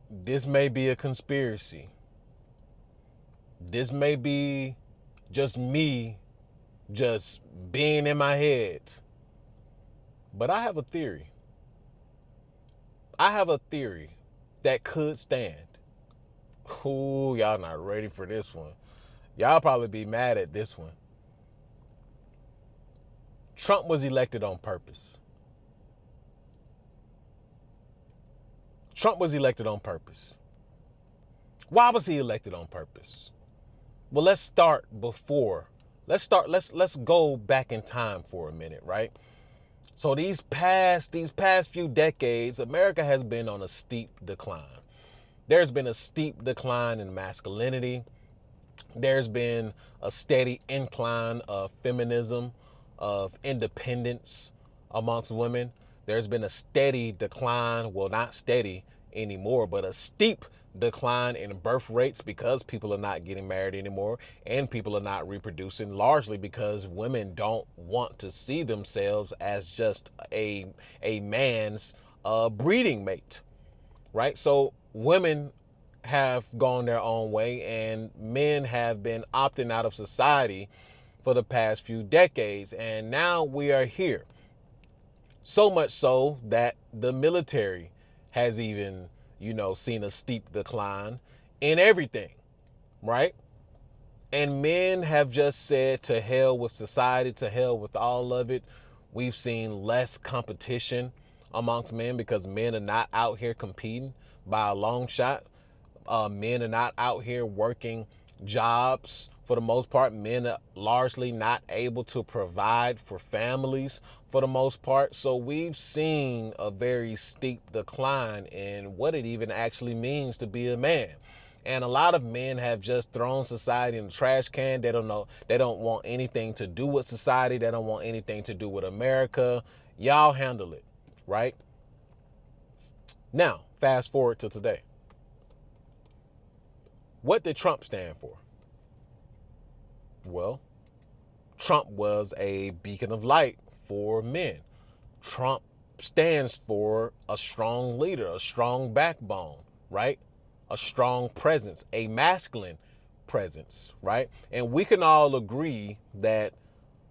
This may be a conspiracy. This may be just me just being in my head. But I have a theory. I have a theory that could stand. Ooh, y'all not ready for this one. Y'all probably be mad at this one. Trump was elected on purpose. Trump was elected on purpose. Why was he elected on purpose? Well, let's start before. Let's go back in time for a minute, right? So these past few decades, America has been on a steep decline. There's been a steep decline in masculinity. There's been a steady incline of feminism, of independence amongst women. There's been a steady decline, well, not steady anymore, but a steep decline in birth rates because people are not getting married anymore and people are not reproducing, largely because women don't want to see themselves as just a man's breeding mate, right? So women have gone their own way and men have been opting out of society for the past few decades. And now we are here. So much so that the military has even, seen a steep decline in everything, right? And men have just said to hell with society, to hell with all of it. We've seen less competition amongst men because men are not out here competing by a long shot. Men are not out here working jobs for the most part. Men are largely not able to provide for families for the most part. So we've seen a very steep decline in what it even actually means to be a man. And a lot of men have just thrown society in the trash can. They don't know. They don't want anything to do with society. They don't want anything to do with America. Y'all handle it, right? Now, fast forward to today. What did Trump stand for? Well, Trump was a beacon of light for men. Trump stands for a strong leader, a strong backbone, right? A strong presence, a masculine presence, right? And we can all agree that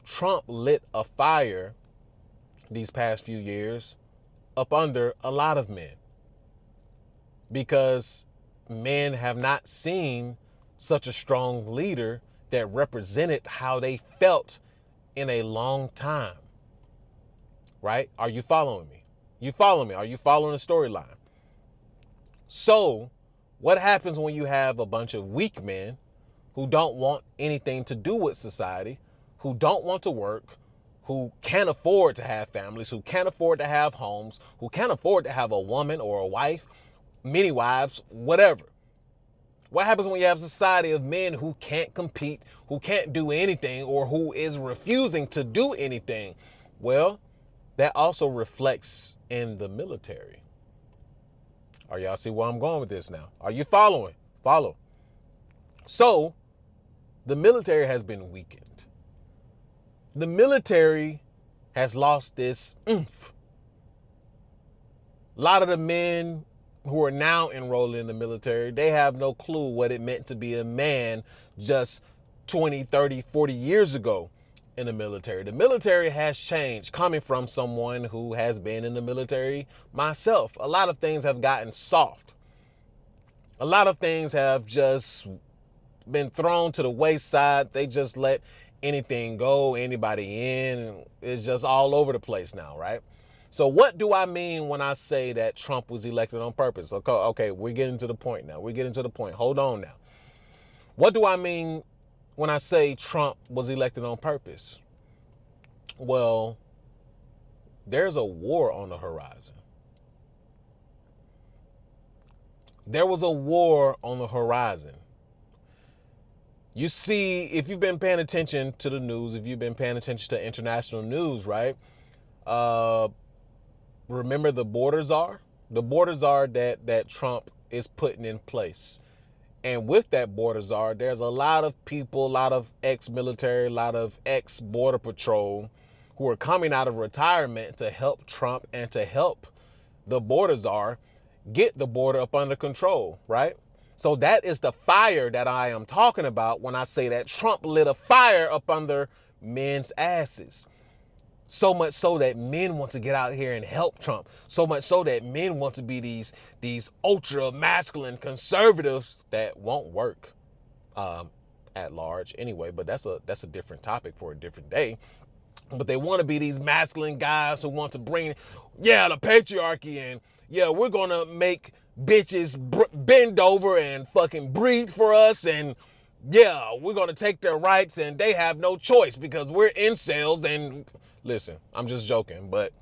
Trump lit a fire these past few years up under a lot of men because men have not seen such a strong leader that represented how they felt in a long time. Right? Are you following me? You follow me? Are you following the storyline? So, what happens when you have a bunch of weak men who don't want anything to do with society, who don't want to work, who can't afford to have families, who can't afford to have homes, who can't afford to have a woman or a wife, many wives, whatever? What happens when you have a society of men who can't compete, who can't do anything, or who is refusing to do anything? Well, that also reflects in the military. Are y'all see where I'm going with this now? Are you following? Follow. So, the military has been weakened. The military has lost this oomph. A lot of the men who are now enrolled in the military, they have no clue what it meant to be a man just 20, 30, 40 years ago in the military. The military has changed. Coming from someone who has been in the military myself, a lot of things have gotten soft. A lot of things have just been thrown to the wayside. They just let anything go, anybody in. It's just all over the place now, right? So what do I mean when I say that Trump was elected on purpose? Okay, we're getting to the point now. We're getting to the point. Hold on now. What do I mean when I say Trump was elected on purpose? Well, there's a war on the horizon. There was a war on the horizon. You see, if you've been paying attention to the news, if you've been paying attention to international news, right? Remember the border czar? The border czar that Trump is putting in place. And with that border czar, there's a lot of people, a lot of ex-military, a lot of ex-border patrol who are coming out of retirement to help Trump and to help the border czar get the border up under control, right? So that is the fire that I am talking about when I say that Trump lit a fire up under men's asses. So much so that men want to get out here and help Trump. So much so that men want to be these ultra masculine conservatives that won't work at large anyway. But that's a different topic for a different day. But they want to be these masculine guys who want to bring, the patriarchy, and we're gonna make bitches bend over and fucking breed for us, and we're gonna take their rights, and they have no choice because we're incels. And listen, I'm just joking, but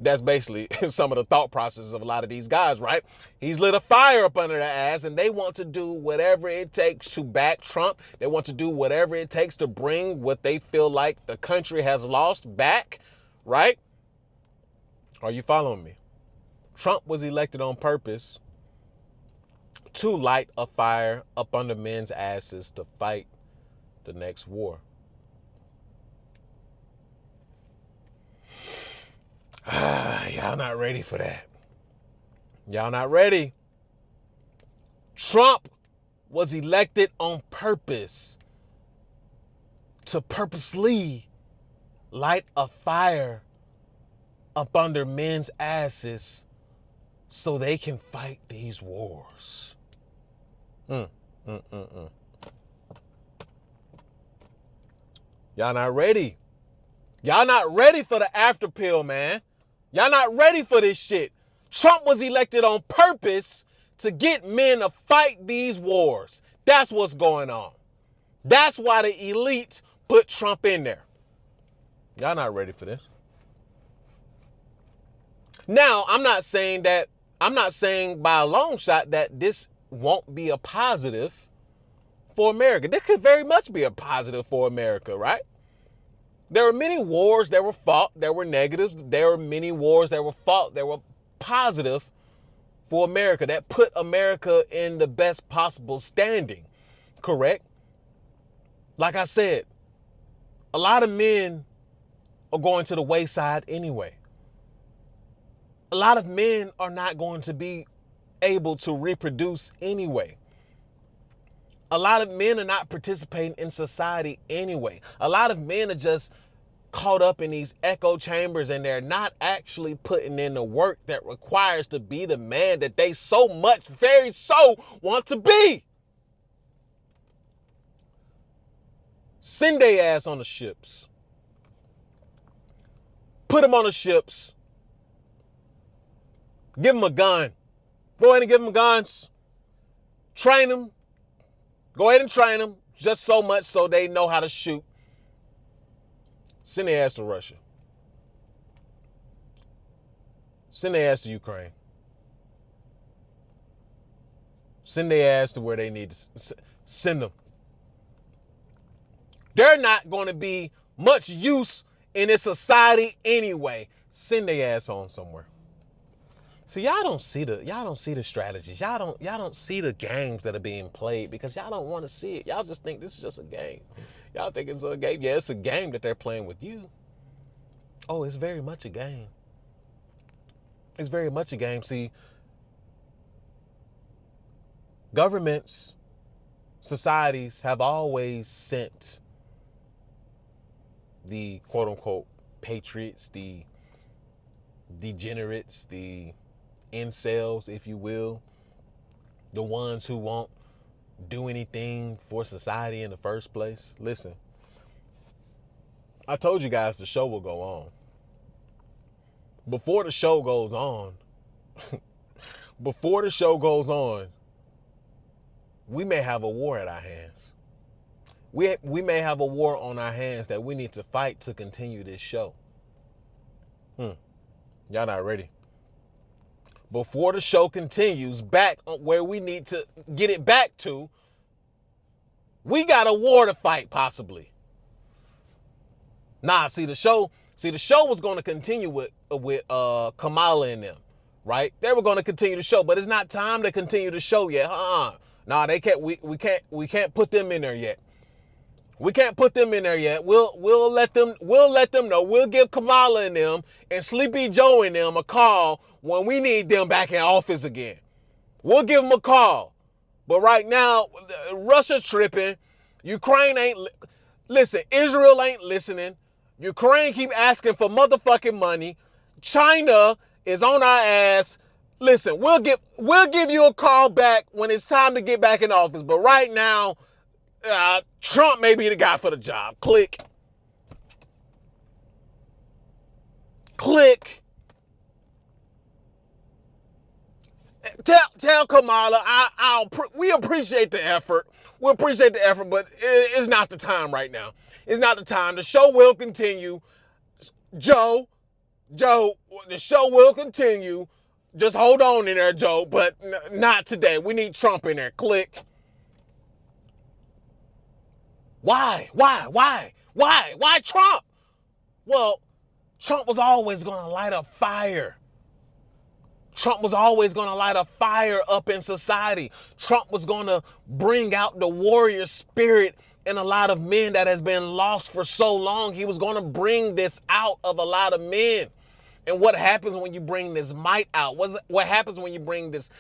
that's basically some of the thought processes of a lot of these guys, right? He's lit a fire up under their ass, and they want to do whatever it takes to back Trump. They want to do whatever it takes to bring what they feel like the country has lost back, right? Are you following me? Trump was elected on purpose to light a fire up under men's asses to fight the next war. Y'all not ready for that. Y'all not ready. Trump was elected on purpose to purposely light a fire up under men's asses so they can fight these wars. Y'all not ready. Y'all not ready for the after pill, man. Y'all not ready for this shit. Trump was elected on purpose to get men to fight these wars. That's what's going on. That's why the elite put Trump in there. Y'all not ready for this. Now, I'm not saying by a long shot that this won't be a positive for America. This could very much be a positive for America, right? There were many wars that were fought that were negatives. There were many wars that were fought that were positive for America, that put America in the best possible standing, correct? Like I said, a lot of men are going to the wayside anyway. A lot of men are not going to be able to reproduce anyway. A lot of men are not participating in society anyway. A lot of men are just caught up in these echo chambers, and they're not actually putting in the work that requires to be the man that they so much, very so want to be. Send their ass on the ships. Put them on the ships. Give them a gun. Go ahead and give them guns. Train them. Go ahead and train them just so much so they know how to shoot. Send their ass to Russia. Send their ass to Ukraine. Send their ass to where they need to send them. They're not going to be much use in this society anyway. Send their ass on somewhere. See, y'all don't see the strategies. Y'all don't see the games that are being played because y'all don't want to see it. Y'all just think this is just a game. Y'all think it's a game. Yeah, it's a game that they're playing with you. Oh, it's very much a game. It's very much a game. See, governments, societies have always sent the quote unquote patriots, the degenerates, the incels, if you will, the ones who won't do anything for society in the first place. Listen, I told you guys the show will go on. Before the show goes on, we may have a war at our hands. We may have a war on our hands that we need to fight to continue this show. Y'all not ready. Before the show continues back where we need to get it back to, we got a war to fight possibly. Nah, see the show was going to continue with Kamala and them, right? They were going to continue the show, but it's not time to continue the show yet. Nah, they can't. We can't put them in there yet. We can't put them in there yet. We'll let them know. We'll give Kamala and them and Sleepy Joe and them a call when we need them back in office again. We'll give them a call. But right now, Russia tripping. Ukraine ain't. Listen, Israel ain't listening. Ukraine keep asking for motherfucking money. China is on our ass. Listen, we'll give you a call back when it's time to get back in office. But right now, Trump may be the guy for the job. Click. Click. Tell Kamala, we appreciate the effort. We appreciate the effort, but it's not the time right now. It's not the time. The show will continue. Joe, the show will continue. Just hold on in there, Joe, but not today. We need Trump in there. Click. Why? Why Trump? Well, Trump was always going to light a fire. Trump was always going to light a fire up in society. Trump was going to bring out the warrior spirit in a lot of men that has been lost for so long. He was going to bring this out of a lot of men. And what happens when you bring this might out? What happens when you bring this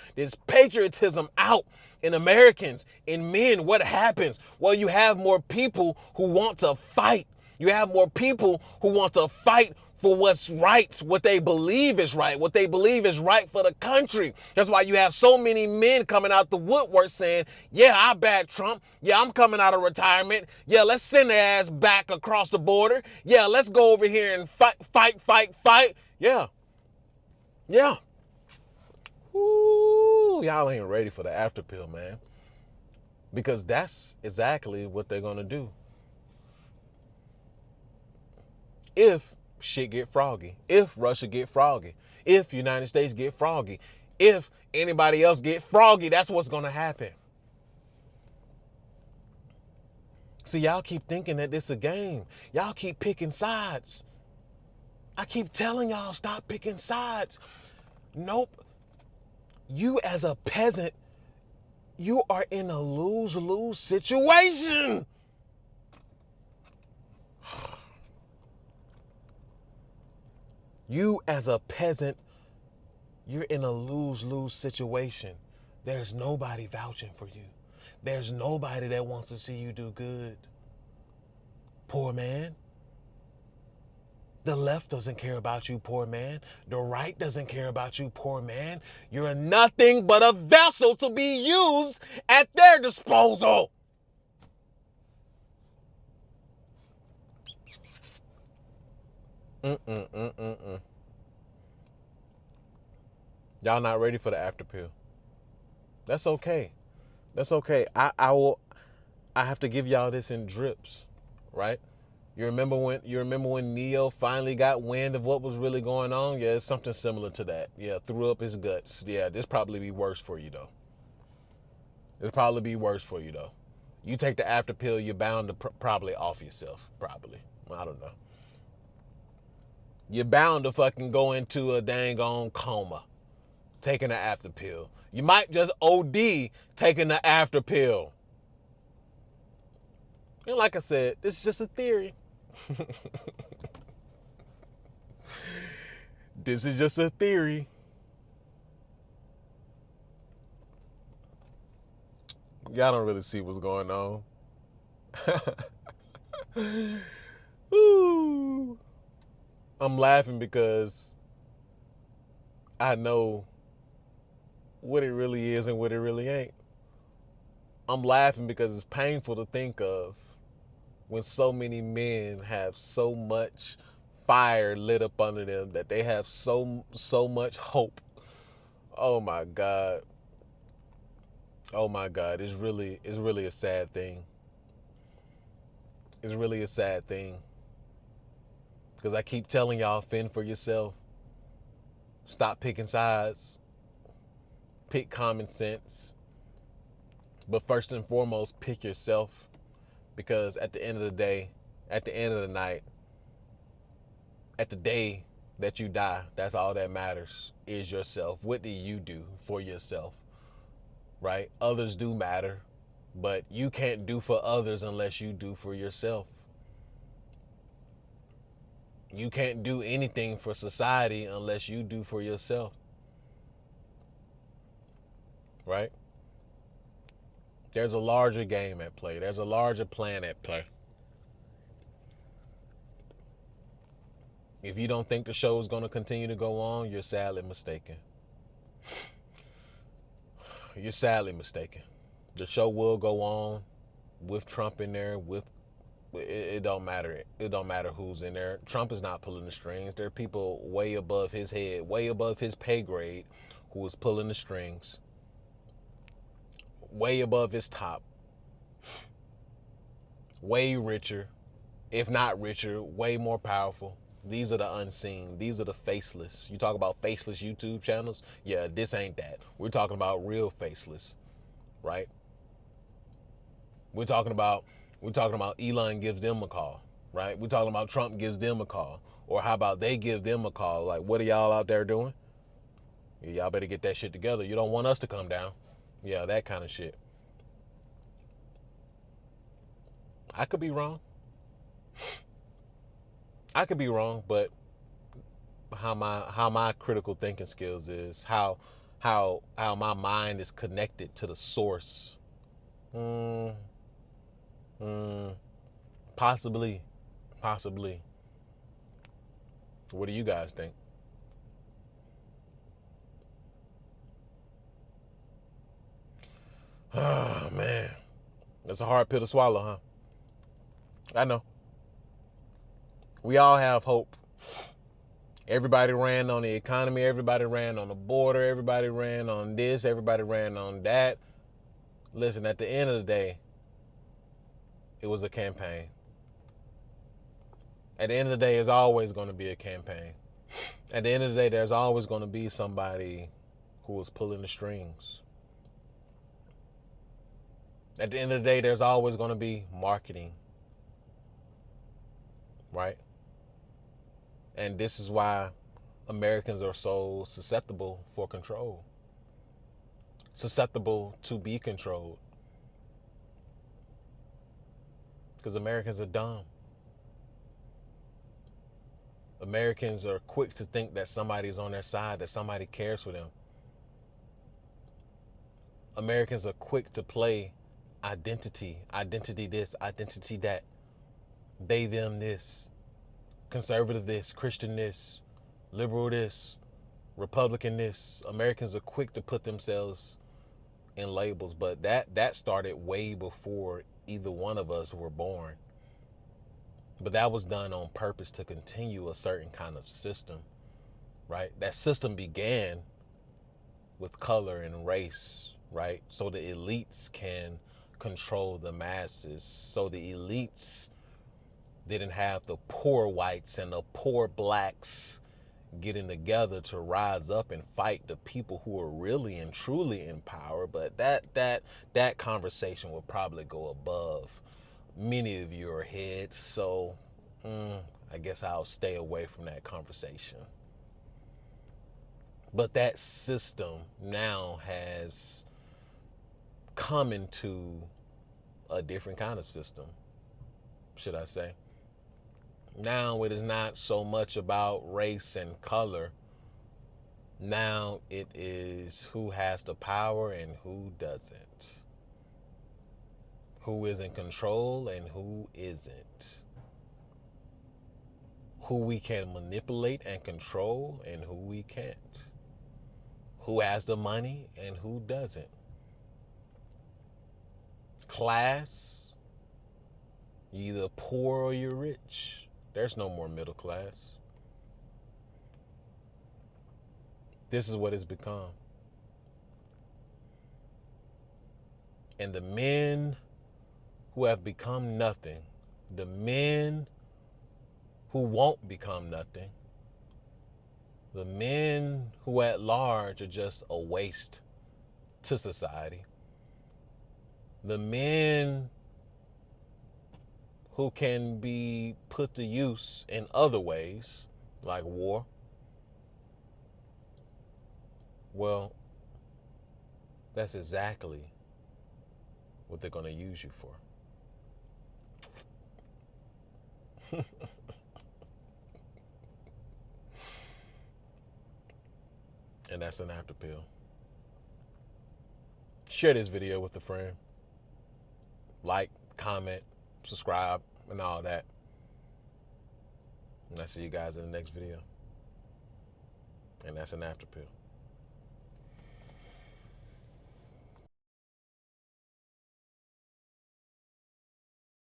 patriotism out in Americans, in men? What happens? Well, you have more people who want to fight. You have more people who want to fight for what's right, what they believe is right, what they believe is right for the country. That's why you have so many men coming out the woodwork saying, yeah, I back Trump. Yeah, I'm coming out of retirement. Yeah, let's send their ass back across the border. Yeah, let's go over here and fight. Yeah. Ooh, y'all ain't ready for the after pill, man. Because that's exactly what they're going to do. If shit get froggy, if Russia get froggy, if United States get froggy, if anybody else get froggy, that's what's going to happen. See, y'all keep thinking that this is a game. Y'all keep picking sides. I keep telling y'all, stop picking sides. Nope. You as a peasant, you are in a lose-lose situation. You as a peasant, you're in a lose-lose situation. There's nobody vouching for you. There's nobody that wants to see you do good. Poor man. The left doesn't care about you, poor man. The right doesn't care about you, poor man. You're nothing but a vessel to be used at their disposal. Y'all not ready for the after pill. That's okay. That's okay. I have to give y'all this in drips, right? You remember when Neo finally got wind of what was really going on? Yeah, it's something similar to that. Yeah, threw up his guts. Yeah, this probably be worse for you though. It'll probably be worse for you though. You take the after pill, you're bound to probably off yourself. Probably. I don't know. You're bound to fucking go into a dang on coma taking the after pill. You might just OD taking the after pill. And like I said, this is just a theory. This is just a theory. Y'all don't really see what's going on. Ooh. I'm laughing because I know what it really is and what it really ain't. I'm laughing because it's painful to think of when so many men have so much fire lit up under them that they have so much hope. Oh my God. Oh my God. It's really a sad thing. It's really a sad thing. Because I keep telling y'all, fend for yourself. Stop picking sides. Pick common sense. But first and foremost, pick yourself. Because at the end of the day, at the end of the night, at the day that you die, that's all that matters is yourself. What do you do for yourself? Right? Others do matter, but you can't do for others unless you do for yourself. You can't do anything for society unless you do for yourself. right? There's a larger game at play. There's a larger plan at play. If you don't think the show is going to continue to go on, you're sadly mistaken. You're sadly mistaken. The show will go on with Trump in there. With it don't matter. It don't matter who's in there. Trump is not pulling the strings. There are people way above his head, way above his pay grade, who is pulling the strings. Way above his top. Way richer, if not richer, way more powerful. These are the unseen. These are the faceless. You talk about faceless YouTube channels? Yeah, this ain't that. We're talking about real faceless, right? We're talking about Elon gives them a call, right? We're talking about Trump gives them a call. Or how about they give them a call? Like, what are y'all out there doing? Yeah, y'all better get that shit together. You don't want us to come down. Yeah, that kind of shit. I could be wrong. I could be wrong, but how my critical thinking skills is, how my mind is connected to the source. Mm, mm, possibly. What do you guys think? Oh man, that's a hard pill to swallow, huh? I know. We all have hope. Everybody ran on the economy. Everybody ran on the border. Everybody ran on this. Everybody ran on that. Listen, at the end of the day, it was a campaign. At the end of the day, it's always going to be a campaign. At the end of the day, there's always going to be somebody who is pulling the strings. At the end of the day, there's always going to be marketing, right? And this is why Americans are so susceptible for control, susceptible to be controlled. Because Americans are dumb. Americans are quick to think that somebody's on their side, that somebody cares for them. Americans are quick to play identity this, identity that, they, them, this, conservative this, Christian this, liberal this, Republican this. Americans are quick to put themselves in labels, but that started way before either one of us were born. But that was done on purpose to continue a certain kind of system, right? That system began with color and race, right? So the elites can control the masses. So the elites didn't have the poor whites and the poor blacks getting together to rise up and fight the people who are really and truly in power. But that conversation will probably go above many of your heads. So I guess I'll stay away from that conversation. But that system now has come into a different kind of system, should I say. Now it is not so much about race and color. Now it is who has the power and who doesn't. Who is in control and who isn't. Who we can manipulate and control and who we can't. Who has the money and who doesn't. Class, you're either poor or you're rich. There's no more middle class. This is what it's become. And the men who have become nothing, the men who won't become nothing, the men who at large are just a waste to society, the men who can be put to use in other ways, like war, well, that's exactly what they're going to use you for. And that's an after pill. Share this video with a friend. Like, comment, subscribe, and all that. And I'll see you guys in the next video. And that's an after pill.